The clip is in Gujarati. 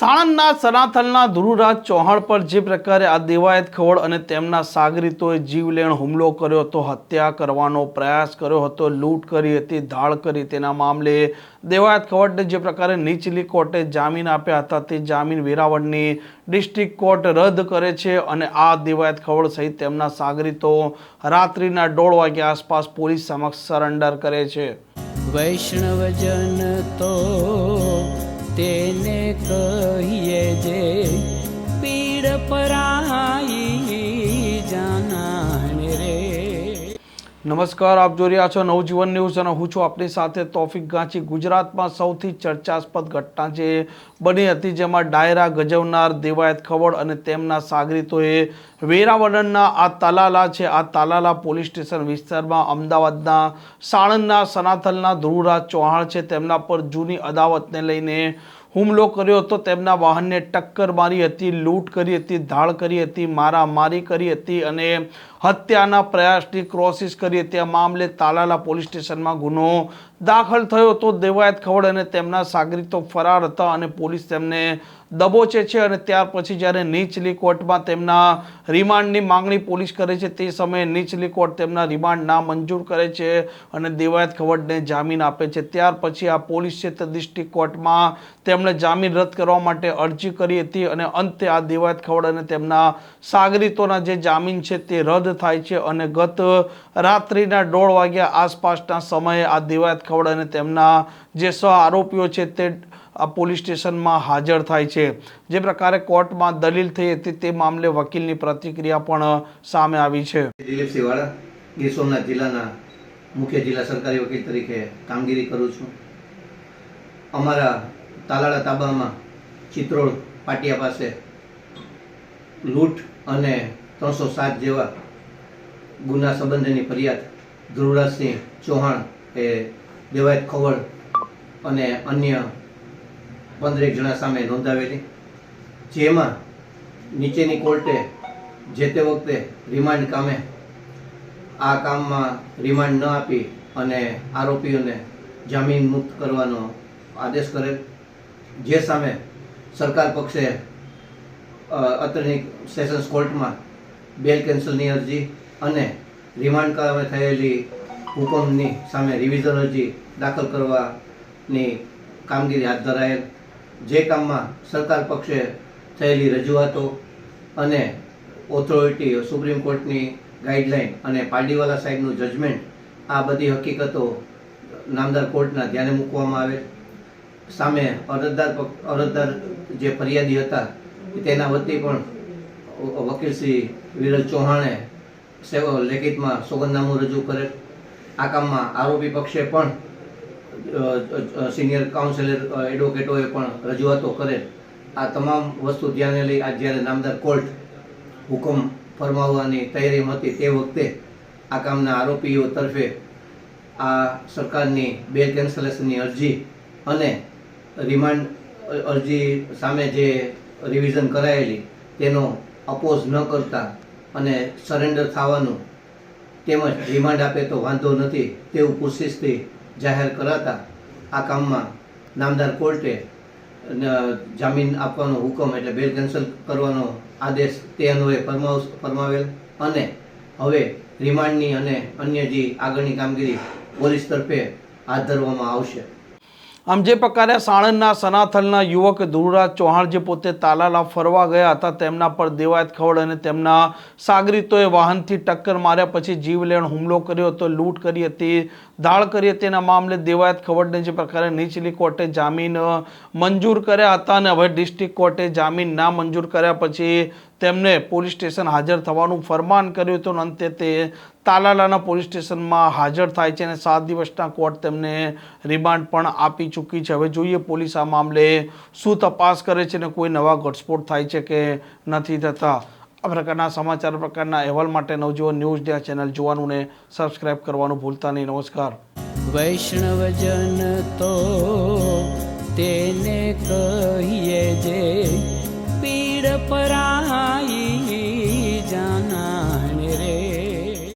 સાણંદના સનાથલના ધ્રુવરાજ ચૌહાણ પર જે પ્રકારે આ દેવાયત ખવડ અને તેમના સાગરીતોએ જીવલેણ હુમલો કર્યો હતો, હત્યા કરવાનો પ્રયાસ કર્યો હતો, લૂંટ કરી હતી, ધાડ કરી, તેના મામલે દેવાયત ખવડને જે પ્રકારે નીચલી કોર્ટે જામીન આપ્યા હતા તે જામીન વેરાવળની ડિસ્ટ્રિક્ટ કોર્ટ રદ કરે છે અને આ દેવાયત ખવડ સહિત તેમના સાગરીતો રાત્રિના 1:30 વાગ્યા આસપાસ પોલીસ સમક્ષ સરેન્ડર કરે છે। વૈષ્ણવજન તો તેને કહીએ જે પીડ પરાઈ જાનાને રે। નમસ્કાર, આપ જોઈ રહ્યા છો નવજીવન ન્યૂઝ અને હું છું આપની સાથે તોફિક ગાંચી। ગુજરાતમાં સૌથી ચર્ચાસ્પદ ઘટના જે બની હતી, જેમાં ડાયરા ગજવનાર દેવાયત ખવડ અને તેમના સાગરીતોએ વેરાવળના આ તાલાલા છે, આ તાલાલા પોલીસ સ્ટેશન વિસ્તારમાં અમદાવાદના સાણંદના સનાથલના ધ્રુવરાજ ચૌહાણ છે તેમના પર જૂની અદાવતને લઈને હુમલો કર્યો હતો। તેમના વાહનને ટક્કર મારી હતી, લૂંટ કરી હતી, ધાડ કરી હતી, મારામારી કરી હતી અને હત્યાના પ્રયાસની કોશિશ કરી હતી। આ મામલે તાલાલા પોલીસ સ્ટેશનમાં ગુનો દાખલ થયો હતો। દેવાયત ખવડ અને તેમના સાગરીતો ફરાર હતા અને પોલીસ તેમને દબોચે છે અને ત્યાર પછી જ્યારે નીચલી કોર્ટમાં તેમના રિમાન્ડની માંગણી પોલીસ કરે છે તે સમયે નીચલી કોર્ટ તેમના રિમાન્ડ ના મંજૂર કરે છે અને દેવાયત ખવડને જામીન આપે છે। ત્યાર પછી આ પોલીસ છે તે ડિસ્ટ્રિક્ટ કોર્ટમાં તેમણે જામીન રદ કરવા માટે અરજી કરી હતી અને અંતે આ દેવાયત ખવડ અને તેમના સાગરીતોના જે જામીન છે તે રદ થાય છે અને ગત રાત્રિના 1:30 વાગ્યા આસપાસના સમયે આ દેવાયત ખવડ અને તેમના જે સહ આરોપીઓ છે તે આ પોલીસ સ્ટેશનમાં હાજર થાય છે। જે પ્રકારે કોર્ટમાં દલીલ થઈ હતી તે મામલે વકીલની પ્રતિક્રિયા પણ સામે આવી છે। દિલીપ સિવાળા, ગીર સોમનાથ જિલ્લાના મુખ્ય જિલ્લા સરકારી વકીલ તરીકે કામગીરી કરું છું। અમારા તાલાળા તાબામાં ચિત્રોડ પાટિયા પાસે લૂંટ અને 307 જેવા ગુના સંબંધની ફરિયાદ ધ્રુવરાજસિંહ ચૌહાણ એ દેવાયત ખવડ અને અન્ય 15 જણા સામે નોંધાવેલી, જેમાં નીચેની કોર્ટે જે તે વખતે રિમાન્ડ કામે આ કામમાં રિમાન્ડ ન આપી અને આરોપીઓને જામીન મુક્ત કરવાનો આદેશ કરેલ, જે સામે સરકાર પક્ષે અત્રેની સેશન્સ કોર્ટમાં બેલ કેન્સલની અરજી અને રિમાન્ડ કામે થયેલી હુકમની સામે રિવિઝન અરજી દાખલ કરવાની કામગીરી હાથ ધરાયેલ, જે કામમાં સરકાર પક્ષે થયેલી રજૂઆતો અને ઓથોરિટી સુપ્રીમ કોર્ટની ગાઈડલાઈન અને પારડીવાલા સાહેબનું જજમેન્ટ આ બધી હકીકતો નામદાર કોર્ટના ધ્યાને મૂકવામાં આવે। સામે અરજદાર જે ફરિયાદી હતા તેના વતી પણ વકીલ શ્રી વિરલ ચૌહાણે લેખિતમાં સોગંદનામું રજૂ કરેલ। આ કામમાં આરોપી પક્ષે પણ સિનિયર કાઉન્સિલર એડવોકેટોએ પણ રજૂઆતો કરેલ। આ તમામ વસ્તુ ધ્યાને લઈ આ જ્યારે નામદાર કોર્ટ હુકમ ફરમાવવાની તૈયારીમાં હતી તે વખતે આ કામના આરોપીઓ તરફે આ સરકારની બેલ કેન્સલેશનની અરજી અને રિમાન્ડ અરજી સામે જે રિવિઝન કરાયેલી તેનો અપોઝ ન કરતા અને સરેન્ડર થવાનું તેમજ રિમાન્ડ આપે તો વાંધો નથી તેવું પૂછીશથી જાહેર કરાતા આ કામમાં નામદાર કોર્ટે જામીન આપવાનો હુકમ એટલે બેલ કેન્સલ કરવાનો આદેશ તે અન્વયે ફરમાવેલ અને હવે રિમાન્ડની અને અન્ય જે આગળની કામગીરી પોલીસ તરફે હાથ ધરવામાં આવશે। આમ જે પ્રકારે સાણંદના સનાથલના યુવક ધ્રુવરાજ ચૌહાણ જે પોતે તાલાલા ફરવા ગયા હતા તેમના પર દેવાયત ખવડ અને તેમના સાગરીતોએ વાહનથી ટક્કર માર્યા પછી જીવલેણ હુમલો કર્યો હતો, લૂંટ કરી હતી, ધાડ કરી હતી। તેના મામલે દેવાયત ખવડને જે પ્રકારે નીચલી કોર્ટે જામીન મંજૂર કર્યા હતા અને હવે ડિસ્ટ્રિક્ટ કોર્ટે જામીન ના મંજૂર કર્યા પછી તેમને પોલીસ સ્ટેશન હાજર થવાનું ફરમાન કર્યું હતું અને અંતે તે તાલાલાના પોલીસ સ્ટેશનમાં હાજર થાય છે અને 7 દિવસના કોર્ટ તેમને રિમાન્ડ પણ આપી ચૂકી છે। હવે જોઈએ પોલીસ આ મામલે શું તપાસ કરે છે અને કોઈ નવા ઘટસ્ફોટ થાય છે કે નથી થતા। આ પ્રકારના સમાચાર, પ્રકારના અહેવાલ માટે નવજીવન ન્યૂઝ ચેનલ જોવાનું ને સબસ્ક્રાઇબ કરવાનું ભૂલતા નહીં। નમસ્કાર। વૈષ્ણવજન તો તેને કહીએ જે પીડ પરાઈ